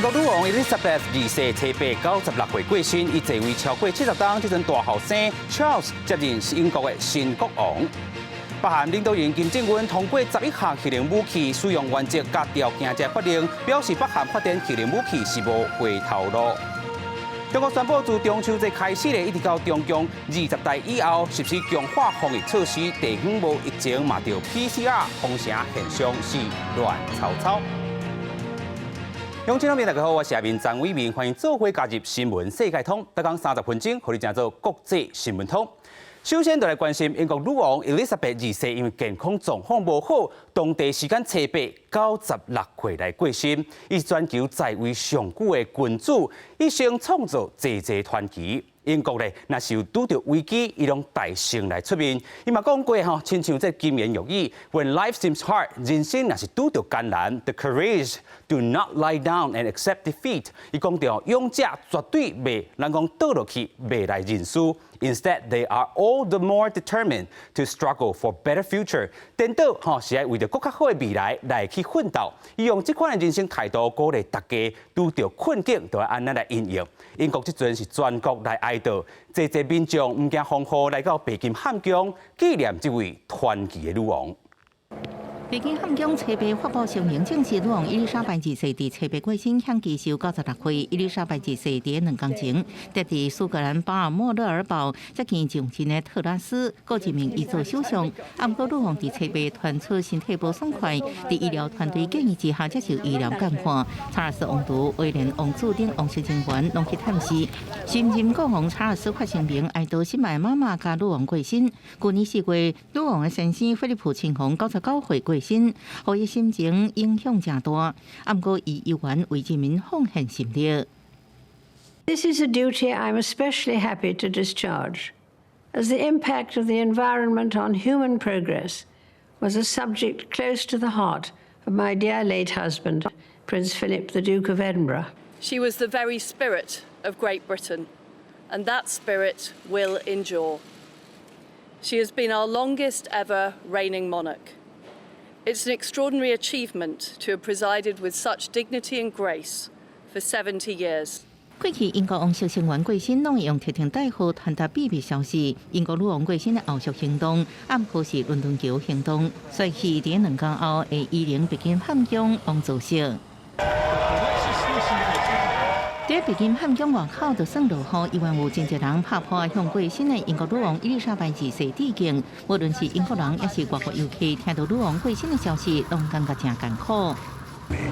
国女王 Elizabeth 2世7896岁过身，伊在位超过70档，这阵大后生 Charles 接任是英国的新国王。北韩领导人金正恩通过11项核能武器使用原则甲条件这法令，表示北韩发展核能武器是无回头路。中国宣布自中秋节开始一直到中共20大以后，实施强化防疫措施，地方无疫情嘛，着 PCR 封城现象是乱糟糟。乡亲朋友大家好，我是下面张伟明，欢迎做伙加入新闻世界通，每讲30分钟，互你讲做国际新闻通。首先，就来关心英国女王 Elizabeth 2世因为健康状况无好，当地时间7896岁来过身。伊是全球在位上久的君主，一生创造济传奇。英国咧，若是有拄到危机，伊拢大胜来出面。伊嘛讲过吼，亲像这金言玉语 ，When life seems hard， 人生若是拄到艰难 ，the courage do not lie down and accept defeat。伊讲到勇者绝对袂人讲倒落去，袂来认输。Instead, they are all the more determined to struggle for better future。颠倒吼是爱为着更较好的未来来去奋斗。伊用这款的人生态度鼓励大家，拄到困境就要安怎来应用。英国这阵是全国来哀悼，济民众唔惊风雨来到白金汉宫纪念这位传奇的女王。北京汉宫车牌发布声明，证实女王伊丽莎白2世伫车牌过身，享其寿96岁。伊丽莎白2世伫2天前，趽伫苏格兰巴尔莫勒尔堡接见上阵的特拉斯，各一名伊做首相。不过，女王伫车牌传出身体不爽快，伫医疗团队建议之下接受医疗监看。查尔斯王储、威廉王子等王室成员拢去探视。新任国王查尔斯发声明哀悼心爱妈妈甲女王过身。去年4月，女王的先生菲利普亲王99岁过身，互伊心情影响真大。不过，伊依然为人民奉献心力。This is a duty I'm especially happy to discharge, as the impact of the environment on human progress was a subject close to the heart of my dear late husband, Prince Philip, the Duke of Edinburgh. She was the very spirit of Great Britain, and that spirit will endure. She has been our longest ever reigning monarch. It's an extraordinary achievement to have presided with such dignity and grace for 70 years. 过去英国王室成员过身，拢会用特定代号传达秘密消息。英国女王过身的后续行动，暗号是伦敦桥行动，随去伫2天后会移灵北京汉宫王主席。在北京汉宫外口就算落雨，依然有真侪人拍破向过身的英国女王伊丽莎白2世致敬。无论是英国人，也是外国游客，听到女王过身的消息，拢感觉真艰苦。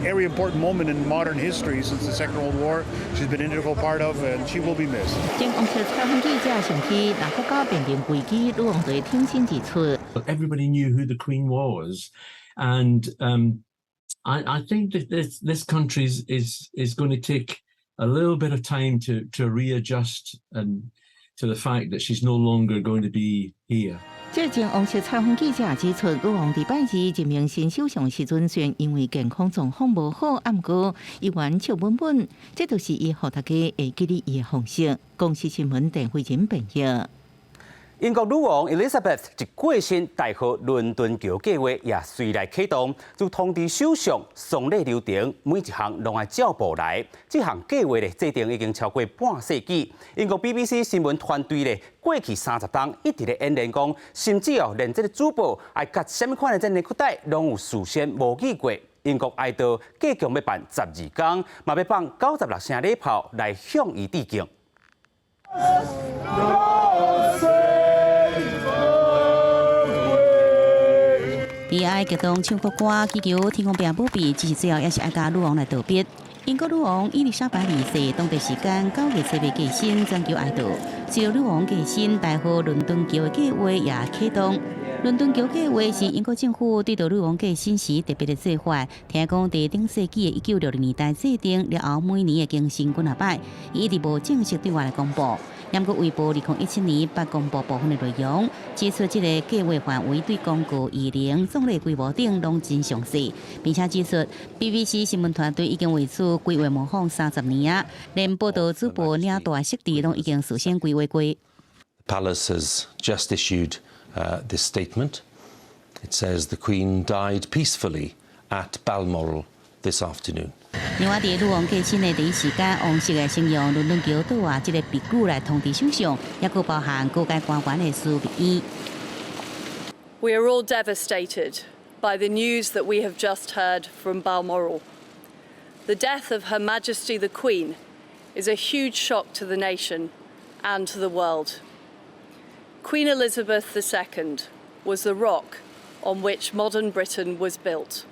Every important moment in modern history since the Second World War, she's been an integral part of, and she will be missed. 前王室采访记者上去，若国家面临危机，女王就会挺身而出。Everybody knew who the Queen was, and I think that this country is going to take a little bit of time to readjust and to the fact that she's no longer going to be here. 这前王室采访记者指出，女王伫拜二任命新首相时阵，虽然因为健康状况无好，不过依然笑稳稳，这就是伊互大家会记得伊的方式。公司新闻陈慧仁编译。英国女王 Elizabeth 一过身，大河伦敦桥计划也随来启动。就通知首相丧礼流程，每一项拢爱照步来。这项计划咧制定已经超过半世纪。英国 BBC 新闻团队咧过去30天一直咧演练讲，甚至连这个主播爱甲什么款的这内裤带，拢有事先模拟过。英国哀悼计共要办12天，嘛要放96声礼炮来向伊致敬。伊爱激动唱国歌，祈求天公伯母庇，只是最后也是爱甲女王来道别。英国女王伊丽莎白2世当地时间9月7日过身，全球哀悼。随后女王过身，大河伦敦桥的计划也启动。伦敦桥计划是英国政府对女王过身时特别的做法。听讲伫顶世纪的1960年代制定，了后每年会更新几啊摆，伊一直无正式对外来公布。不过，卫报2017年捌公布部分的内容，指出这个计划范围对公告、仪礼、葬礼规模等拢真详细，并且指出 BBC 新闻团队已经为此规划模仿30年啊，连报道主播领大设置拢已经事先规划过。Palace has just issued this statement. It says the Queen died peacefully at Balmoral this afternoon. 另外，伫女王过身的第一时间，王室的先用伦敦桥倒啊，这个笔句来通知首相，也佫包含各界官员的私密。 We are all devastated by the news that we have just heard from Balmoral. The death of Her Majesty the Queen is a huge shock to the nation and to the world. Queen Elizabeth II was the rock on which modern Britain was built.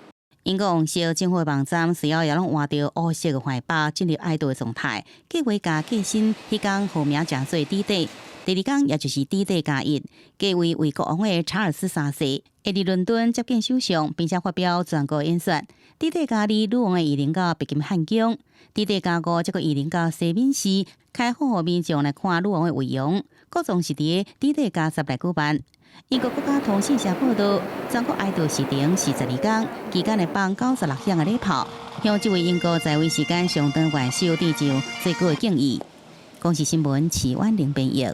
英国王室政府网站随后也拢换到乌色的怀抱，进入哀悼的状态。计划加过身迄天号名正做D Day，第二天也就是 D Day 加1，计为为国王的查尔斯3世会伫伦敦接见首相，并且发表全国演说。D Day 加2，女王的移灵到北京汉宫。D Day 加5，则个移灵到西敏寺，开放互民众来看女王的遗容。各种是伫 D Day 加10来举办。 英国国家通讯社报道，全国哀悼时长42天，期间会放96响的礼炮，向这位英国在位时间上长元首致上最高的敬意。公视新闻齐婉玲编译。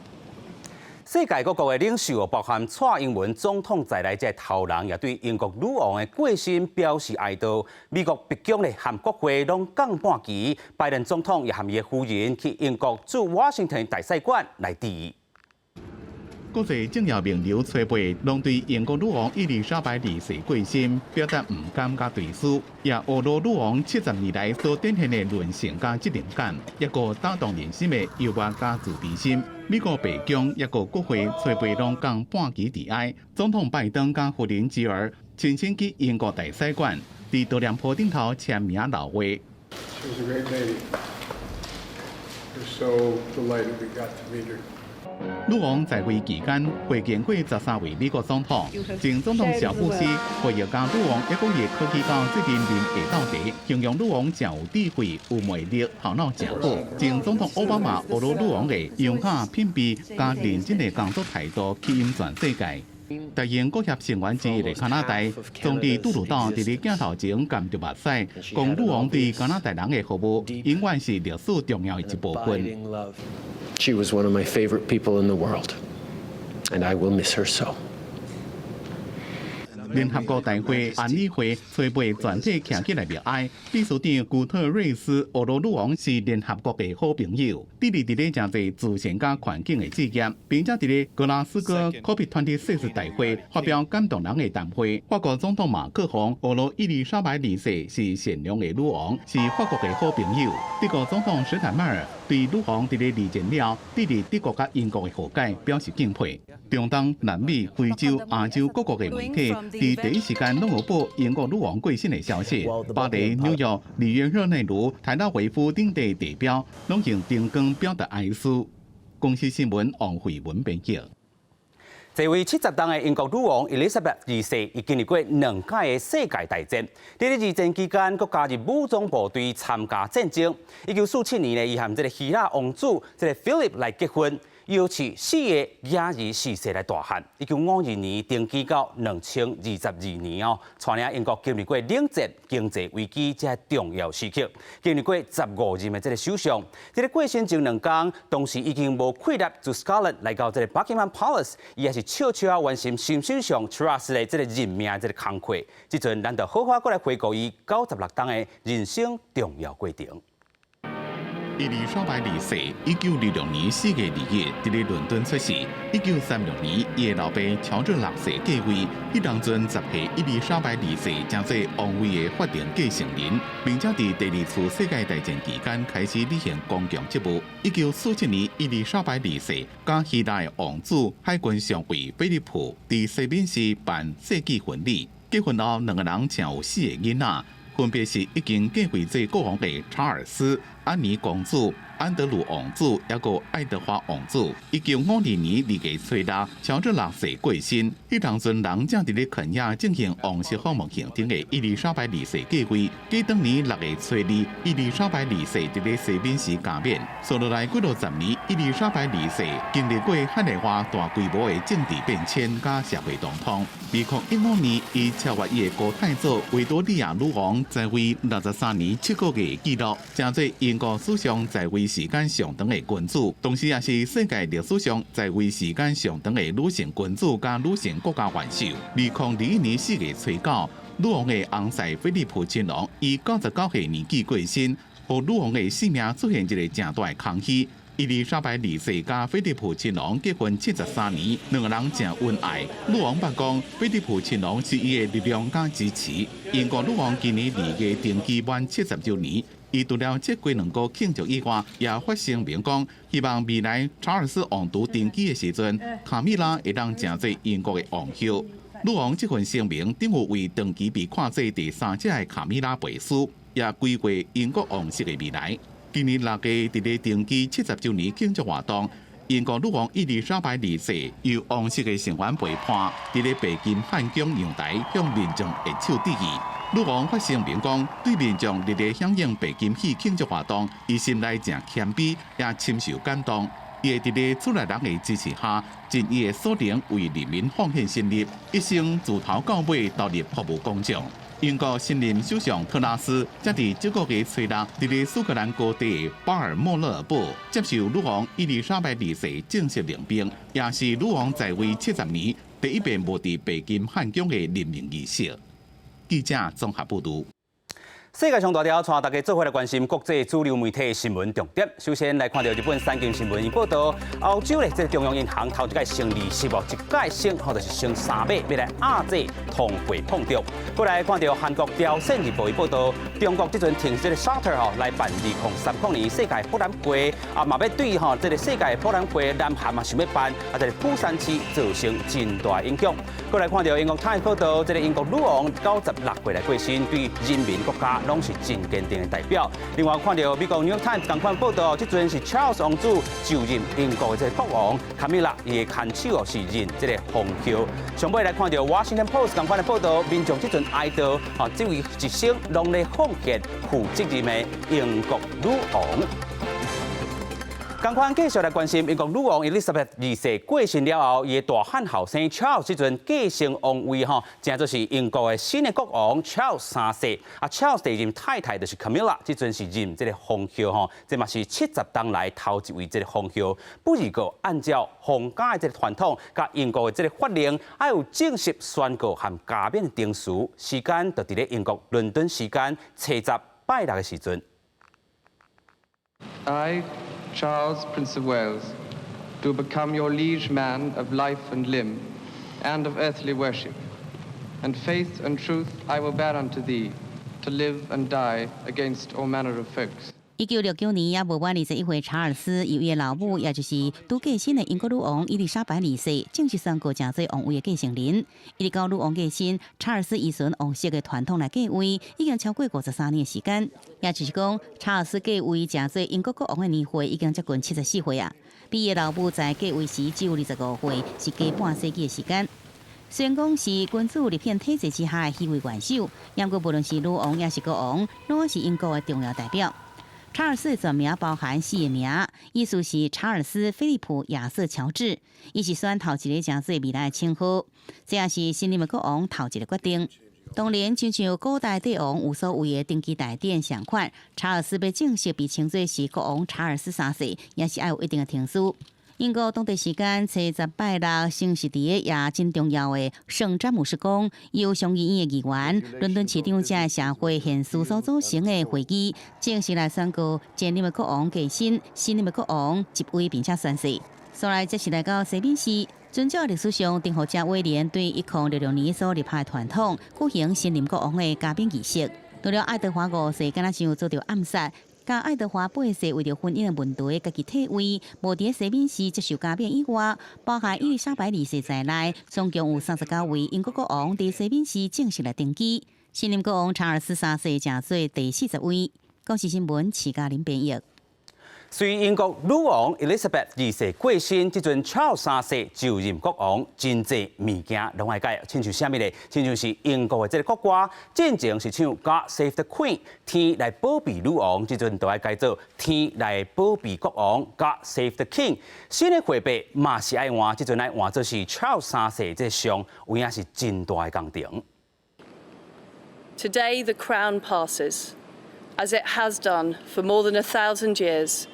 世界各国的领袖，包含蔡英文总统在内这头人，也对英国女王的过身表示哀悼。美国白宫咧和国会拢降半旗，拜登总统也和伊的夫人去英国驻华盛顿大使馆来致意。 国际政要名流吹背，拢对英国女王伊丽莎白二世过身表达唔甘甲对思，也俄罗女王70年来所展现的伦性甲责任感，一个打动人心的优越甲自卑心。美国白宫一个国会吹背拢降半旗致哀，总统拜登甲夫人吉尔亲身去英国大使馆，伫悼念坡顶头签名留话。She was a great lady. We're so delighted we got to meet her. 女王在位期间会见过13位美国总统，前总统小布希回忆甲女王一个月可以到最近临下到地，形容女王真有智慧、有魅力、头脑真好。前总统奥巴马学到女王的优雅、品味加认真的工作态度，吸引全世界。 大英国协成员之一的加拿大总理杜鲁道伫咧镜头前含着目屎，讲女王对加拿大人的服务永远是历史重要的一部分。 She was one of my favorite people in the world, and I will miss her so. 联合国大会安理会吹背全体站起来默哀。秘书长古特瑞斯俄罗女王是联合国的好朋友，致力伫咧真侪自然甲环境的事业，并且伫咧格拉斯哥 COP26 大会发表感动人的谈话。法国总统马克宏俄罗伊丽莎白二世是善良的女王，是法国的好朋友。德国总统施坦迈尔对女王伫咧离任了，致力德国甲英国的和解表示敬佩。中东、南美、非洲、亚洲各国的媒体。 伫第一时间拢有报英国女王过身的消息，巴黎、纽约、里约热内卢、泰拉维夫等地地标拢用灯光表达哀思。公司新闻王慧文编辑。这位70档的英国女王伊丽莎白二世，已经历过2届的世界大战。在二战期间，佮加入武装部队参加战争。1947年呢，伊和这个希腊王子这个 Philip 来结婚。 尤其4个野儿4世来大汉，1952年登基到2022年哦，带领英国经历过冷战、经济危机这重要时期，经历过15任的这个首相。这个过身前2天，当时已经无溃疡自 Scotland 来到这个 Buckingham Palace， 伊也是悄悄完成新首相 Truss 的这个任命的这个工作。即阵咱就好好过来回顾伊96档的人生重要过程。 伊丽莎白二世1926年4月2日伫咧伦敦出世。1936年，伊的老爸乔治6世继位。迄当阵10岁伊丽莎白二世正做王位的法定继承人，并且伫第2次世界大战期间开始履行公共职务。1947年，伊丽莎白二世甲希腊的王子海军上尉菲利普伫西敏寺办世纪婚礼。结婚后，2个人生有4个囡仔。 分别是已经继位做国王的查尔斯、安妮公主、安德鲁王子，还有爱德华王子。1952年2月初6，乔治6世过身。迄当阵人正伫咧肯亚进行王室访问行程的伊丽莎白2世继位。过当年6月初2，伊丽莎白2世伫咧西敏寺加冕。接落来几落10年，伊丽莎白2世经历过海内外大规模的政治变迁甲社会动荡。2015年，伊超越伊的高太祖维多利亚女王。 在位63年7个月纪录，正做英国史上在位时间上长的君主，同时也是世界历史上在位时间上长的女性君主加女性国家元首。2021年4月初9，女王的翁婿菲利普亲王以99岁年纪过身，和女王的性命出现一个正大的空虚。伊丽莎白二世甲菲利普亲王结婚73年，两个人正恩爱。女王捌讲，菲利普亲王是伊的力量甲支持。英国女王今年2月登基满70周年，伊除了这几两个庆祝以外，也发声明讲，希望未来查尔斯王储登基的时阵，卡米拉会当承接英国的王后。女王这份声明，顶有为登基被看作第3届的卡米拉背书，也规划英国王室的未来。今年6月，伫咧登基70周年庆祝活动，英国女王伊丽莎白2世由王室的成员陪伴，伫咧白金汉宫阳台向民众握手致意。女王发声明讲，对民众日日响应白金禧庆祝活动，伊心内正谦卑，也深受感动。伊会伫咧厝内人的支持下，尽伊的所能为人民奉献心力，一生自头到尾投入服务公众。英国新任首相特拉斯则伫这个月初6，伫咧苏格兰高地巴尔莫勒尔堡接受女王伊丽莎白2世正式领兵，也是女王在位70年第一遍无伫白金汉宫的任命仪式。记者综合报道。世界上大条，带大家做伙来关心国际主流媒体新闻重点。首先来看到日本产经新闻伊报道，欧洲咧，这中央银行头一届升20%哦，一届升就是升3倍，要来压制通货膨胀。过来看到韩国朝鲜日报伊报道，中国这阵停这个 charter 吼来办2030年世界博览会，嘛要对这个世界博览会南韩嘛想要办，这个釜山市造成真大影响。过来看到英国《泰》报道，这个英国女王96岁来过身，对人民国家拢是真坚定的代表。另外看到美国《New York Times》同款报道，这阵是 Charles 王子就任英国的这个国王，卡米拉伊的看守是任这个皇后。上尾来看到《Washington Post》同款的报道，民众这阵哀悼这位一生拢咧奉献负责任的英国女王。同款继续来关心英国女王 Elizabeth 2世过身了后，伊的大汉后生 Charles 这阵继承王位正就是英国的新的国王 Charles 3世。Charles 第二任太太就是 Camilla， 这阵是任这个皇后这嘛是70当来头一位这个皇后。不过按照皇家的这个传统，甲英国的这个法令，要有正式宣告和加冕的定书，时间就伫咧英国伦敦时间7拜6的时阵。Charles, Prince of Wales, do become your liege man of life and limb, and of earthly worship. And faith and truth I will bear unto thee, to live and die against all manner of folks. 1969年，也无满21岁，查尔斯由伊的老母，也就是拄过身的英国女王伊丽莎白2世，正式宣告正做王位的继承人。一直到女王过身，查尔斯依循王室的传统来继位，已经超过53年的时间。也就是讲，查尔斯继位正做英国国王的年岁已经接近74岁啊，比伊的老母在继位时只有25岁，是加半世纪的时间。虽然讲是君主立宪体制之下的虚位元首，不过无论是女王也是国王，拢是英国的重要代表。查尔斯的全名包含4个名，意思是查尔斯·菲利普·亚瑟·乔治，伊是选头一个正做未来的称号，这也是新任的国王头一个决定。当然，亲像古代帝王有所谓的登基大典相款，查尔斯要正式被称作是国王查尔斯3世，也是要有一定的程序。英国当地时间7拜6，先是伫个也真重要的圣詹姆斯宫，由上议院的议员、伦敦市长这社会现事所组成的会议，正式来宣告前任的国王继身，新任的国王即位并且宣誓。所来这是来到西敏寺，遵照历史上丁福者威廉对1066年所立下的传统，举行新任国王的加冕仪式。除了爱德华5世敢若像做着暗杀。甲爱德华8世为着婚姻的问题，家己退位，无伫西敏寺接受加冕以外，包含伊丽莎白2世在内，总共有39位英国国王伫西敏寺正式来登基。新任国王查尔斯3世正做第40位。国际新闻，齐嘉玲编译。随英国女王 Elizabeth 2世过身，这阵 Charles 3世就任国王，真济物件拢爱改，亲像啥物咧？亲像是英国的这个国歌，进前是唱 God Save the Queen， 天来保庇女王，这阵都爱改做天来保庇国王 God Save the King。新的会笔嘛是爱换，这阵来换做是 Charles 3世这上，有影是真大的工程。Today the crown passes, as it has done for more than 1,000 years.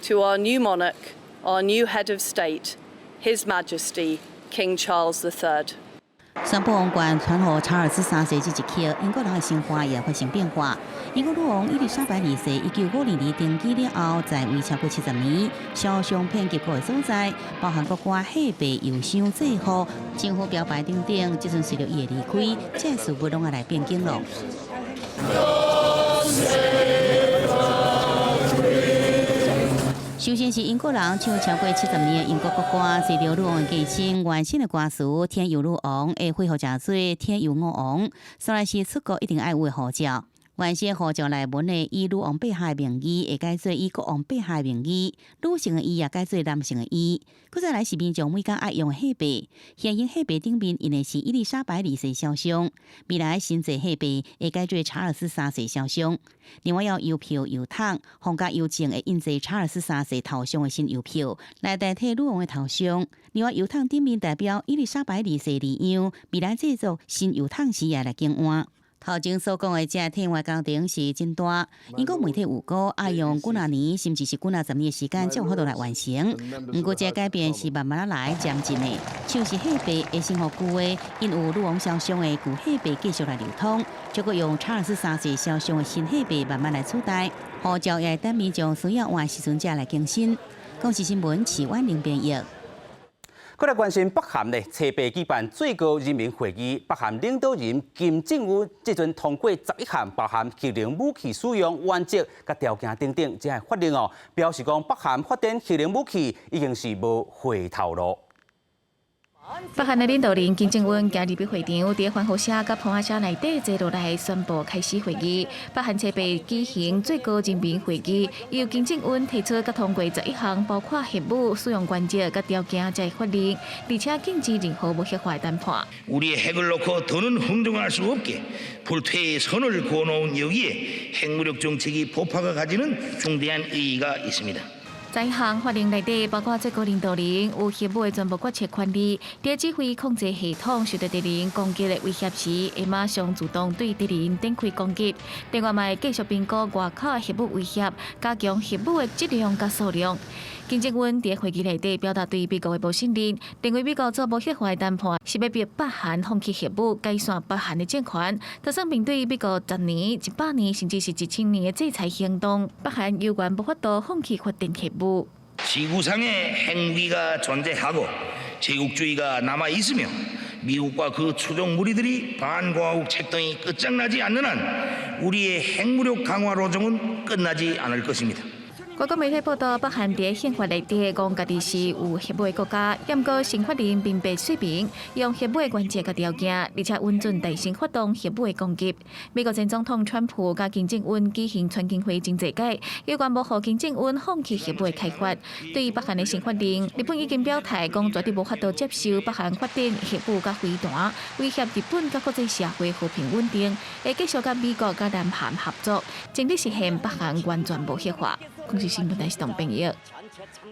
To our new monarch, our new head of state, His Majesty, King Charles III. 宣布王冠传予查尔斯3世这一刻，英国人的生活也发生变化。英国女王伊丽莎白2世1952年登基了后，在位超过70年，肖像遍及各个所在，包含国歌、戏剧、邮箱、制服、政府标牌等等。即阵随着伊的离开，这些事物拢要来变更了。首先是英国人唱超过70年的英国国歌，随着女王的继承，原先的歌词《天佑女王》会恢复真水，天佑我王，虽然是出国一定爱有的护照。原先护照内文的以女王陛下的名义会改做以国王陛下的名义，女性的伊也改做男性的伊。佮再来是民众每天爱用的戏币，现用戏币顶面印的是伊丽莎白2世肖像，未来新制戏币会改做查尔斯3世肖像。另外有邮票、邮筒，风格邮政会印制查尔斯3世头像的新邮票，来代替女王的头像。另外邮筒顶面代表伊丽莎白2世字样，未来制作新邮筒时也来更换。头前所讲的这天外工程是真大，英国媒体有估要用几啊年，甚至是几啊10年的时间，才有法度来完成。不过这改变是慢慢来渐进的，像是戏币会生活久的，因有女王肖像的旧戏币继续来流通，结果用查尔斯3世肖像的新戏币慢慢来取代。护照也等民众需要换时阵才来更新。公视新闻齐婉玲编译。过来关心北韩咧，初八举办最高人民会议，北韩领导人金正恩即阵通过11项包含核能武器使用原则甲条件等等这项法令哦，表示讲北韩发展核能武器已经是无回头路。北韩的领导人金正恩今日伫会场，伫欢呼声甲捧花车内底坐落来宣布开始会议。北韩初八举行最高人民会议，由金正恩提出甲通过11项包括核武使用原则甲条件这法令，而且禁止任何无核化谈判。 우리의 핵을 놓고 더는 흥정할 수 없게 불퇴의 선을 그어놓은 여기에 핵무력 정책이 보파가 가지는 중대한 의의가 있습니다. 在项法令内底，包括最高领导人有核武的全部决策权利，在指挥控制系统受到敌人攻击的威胁时，会马上自动对敌人展开攻击。另外，嘛会继续评估外口的核武威胁，加强核武的质量甲数量。金正恩在会议内底表达对美国的无信任，认为美国做无核化的谈判是要逼北韩放弃核武，改善北韩的政权。打算面对美国10年、100年甚至是1000年的制裁行动，北韩有关无法度放弃发展核武。 지구상에 핵무기가 존재하고 제국주의가 남아 있으며 미국과 그 추종 무리들이 반공화국 책동이 끝장나지 않는 한 우리의 핵무력 강화 로정은 끝나지 않을 것입니다. 外国媒体报道，北韩在宪法内底讲家己是有核武的国家，不过新法令并不说明用核武的原则和条件，而且允准大声发动核武的攻击。美国前总统川普甲金正恩举行全经会真济届，有关要让金正恩放弃核武的开发。对于北韩的新法令，日本已经表态讲绝对无法度接受北韩发展核武甲飞弹，威胁日本甲国际社会和平稳定，会继续甲美国甲南韩合作，尽力实现北韩完全无核化。 公视新闻台是同朋友。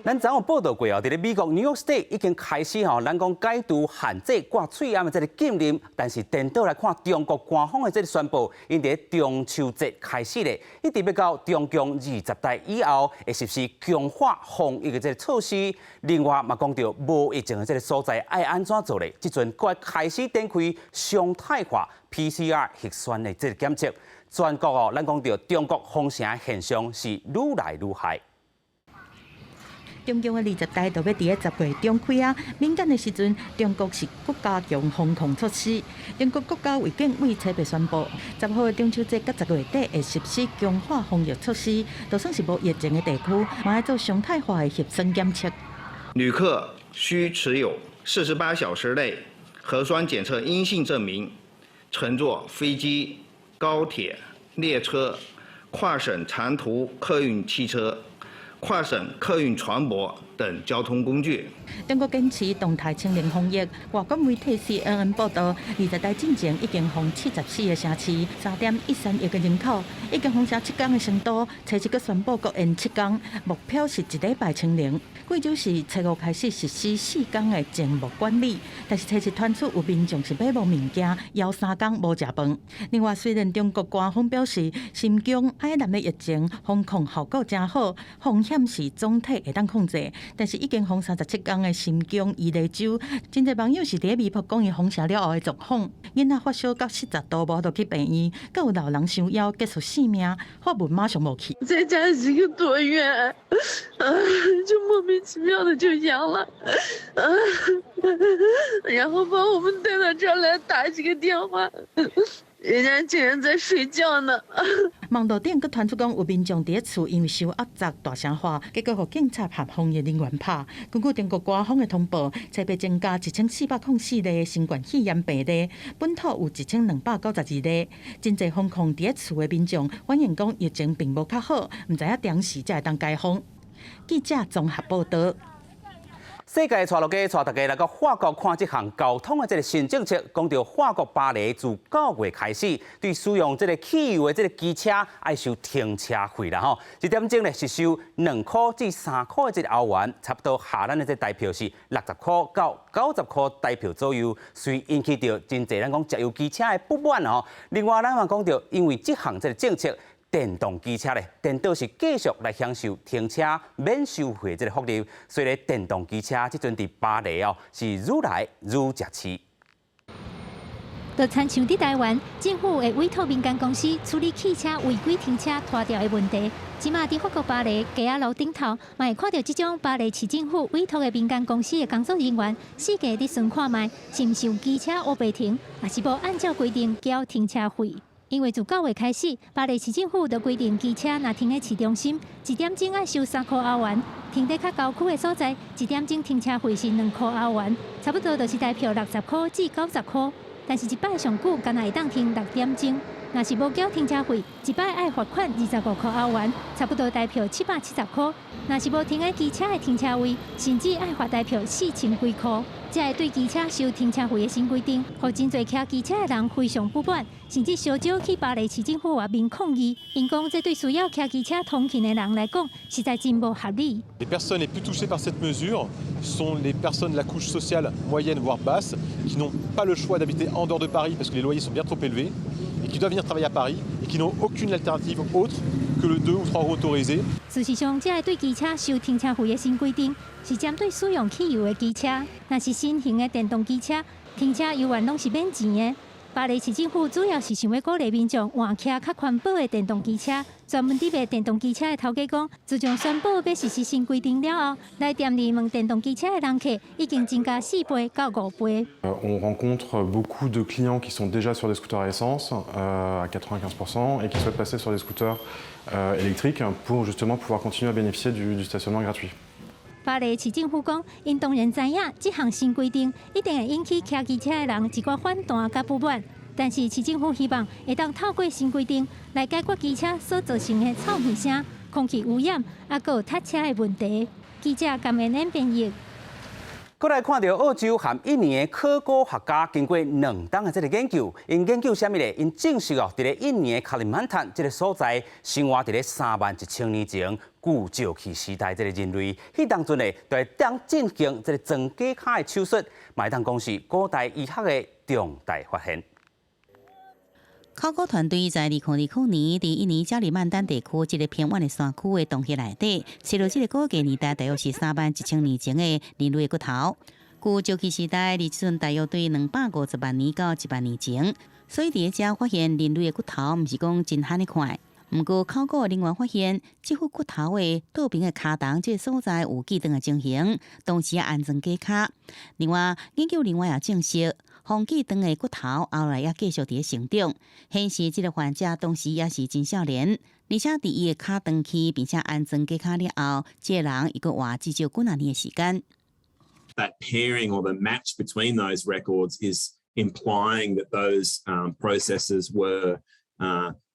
咱昨有报道过哦，伫咧美国 New York State 已经开始咱讲解除限制挂喙烟的这个禁令，但是颠倒来看，中国官方的这个宣布，因伫中秋节开始咧，一直要到中共20代以后，会实施强化防疫的这个措施。另外嘛讲到无疫情的这个所在爱安怎做咧？即阵该开始展开常态化 PCR 核酸的这个检测。 全国哦，咱讲到中国封城现象是愈来愈害。中共的20代就要伫咧10月中开啊，敏感的时阵，中国是国加强防控措施。中国国家卫健委初八宣布，10号的中秋节到10月底会实施强化防疫措施，就算是无疫情的地区，嘛要做常态化的核酸检测。旅客需持有48小时内核酸检测阴性证明，乘坐飞机、 高铁、列车、跨省长途客运汽车、跨省客运船舶等交通工具。中国坚持动态清零防疫。外国媒体 CNN 报道，20代进前已经封74个城市，3.13亿个人口，已经封城7天的成都，初一个宣布国延7天，目标是1礼拜清零。 贵州市初5开始实施4天的静默管理，但是初一传出有民众是买无物件，要3天无食饭。另外，虽然中国官方表示新疆、海南的疫情防控效果真好，风险险是总体会当控制，但是已经封37天的新疆伊犁州，真侪网友是伫微博讲伊封城了后的状况。囡仔发烧到40度，无就去病院，更有老人伤枵结束性命，发文马上无去。在家1个多月，就莫名其妙的就阳了，然后把我们带到这儿来打几个电话。人家竟然在睡觉呢！网络顶佮传出讲有民众伫厝因为受压榨大声话，结果互警察和防疫人员拍。根据中国官方的通报，才被增加1404例新冠肺炎病例，本土有1292例。真侪封控伫厝的民众反映讲疫情并无较好，唔知影当时才会当解封。记者综合报道。世界带落家，带大家来到法国看这项交通的这个新政策。讲到法国巴黎自9月开始，对使用这个汽油的这个机车爱收停车费啦吼。一点钟呢是收2块至3块的这个欧元，差不多下咱的这台票是60块到90块台票左右，虽引起到真侪咱讲石油机车的不满吼。另外咱嘛讲到，因为这项这个政策。电动机车咧，电动是继续来享受停车免收费这个福利，所以咧电动机车即阵伫巴黎哦是愈来愈食市。就参像伫台湾，政府会委托民间公司处理汽车违规停车拖吊的问题。即马伫法国巴黎街仔路顶头，嘛会看到即种巴黎市政府委托的民间公司的工作人员，四界伫巡看卖，是毋是有机车乌白停，还是无按照规定交停车费。因为自9月开始，巴黎市政府就规定机车若停喺市中心，1点钟要收3块欧元；停在较郊区的所在，1点钟停车费是2块欧元，差不多就是台票60块至90块。但是一摆上久，敢若会当停6点钟。若是无交停车费，一摆爱罚款25块欧元，差不多台票770块。若是无停喺机车的停车位，甚至爱罚台票4000几块。才会对机车收停车费的新规定，互真侪骑机车的人非常不满，甚至烧酒去巴黎市政府外面抗议。因讲这对需要骑机车通勤的人来讲，实在真无合理。Les personnes les plus touchées par cette mesure sont les personnes de la couche sociale moyenne voire basse, qui n'ont pas le choix d'habiter en dehors de Paris parce que les loyers sont bien trop élevés, et qui doivent venir travailler à Paris et qui n'ont aucune alternative autre que le 2 ou 3 euros autorisé。事实上，这对机车收停车费的新规定，是针对使用汽油的机车。若是新型的电动机车，停车永远拢是免钱的。巴黎市政府主要是想要鼓励民众换骑较环保的电动机车。专门伫卖电动机车的头家讲，自从宣布要实施新规定了后，来店里问电动机车的人客已经增加4倍到5倍。On rencontre beaucoup de clients qui sont déjà sur des scooters à essence à 95% et qui souhaitent passer sur des scooters électriques pour justement pouvoir continuer à bénéficier du stationnement gratuit。巴黎市政府讲，因当然知影这项新规定一定会引起骑机车的人一寡反弹甲不满，但是市政府希望会当透过新规定来解决机车所造成的臭味声、空气污染，还有塞车的问题。记者甘恩恩编译。过来看到澳洲和印尼的考古学家经过2档的这个研究，因研究啥物咧？因证实哦，伫咧印尼的卡里曼坦这个所在，生活伫咧31000年前古石器时代这个人类，迄当阵咧，就会当进行这个装甲卡的手术，嘛会当讲是古代医学的重大发现。考古团队在2020年伫印尼加里曼丹地区一个偏远的山区的洞穴内底，找到这个估计年代大约是31000年前的人类的骨头。古石器时代历史大约对250万年到1万年前，所以伫遮发现人类的骨头，毋是讲真罕的快。不过考古人员发现，这副骨头的倒边的骹筒这个所在有记长的情形，当时安装假卡。另外，研究人员也证实。红记长的骨头后来也继续伫成长，显示这个患者当时也是真少年，而且伫伊的脚长去，并且安装假脚了后，这个人伊个活至少几年的时间。That pairing or the match between those records is implying that those processes were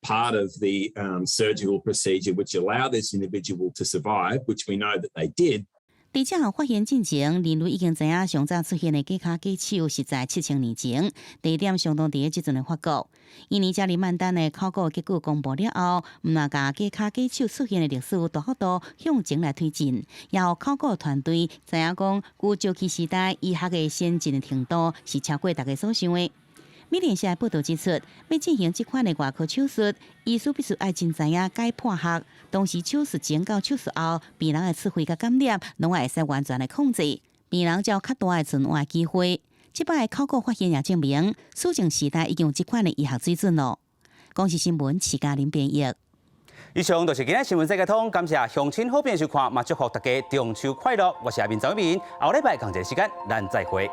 part of the surgical procedure which allowed this individual to survive, which we know that they did. 伫这项发现进前，人类已经知影上早出现的假脚假手是在7000年前。第一点相当伫即阵的法国，印尼加里曼丹的考古结果公布了后，毋但甲假脚假手出现的历史大幅度向前来推进，也互考古团队知影讲古石器时代医学的先进的程度是超过大家所想的。美联社报道指出，要进行这款的外科手术，医师必须爱真知影解剖学，同时手术前到手术后，病人的刺血甲感染拢会使完全的控制，病人才有较大的存活机会。这摆的考古发现也证明，苏城时代已经有这款的医学水准咯。公视新闻徐嘉玲编译。以上就是今日新闻世界通，感谢乡亲好朋友收看，嘛祝福大家中秋快乐。我是阿明张一鸣，下礼拜同一时间咱再会。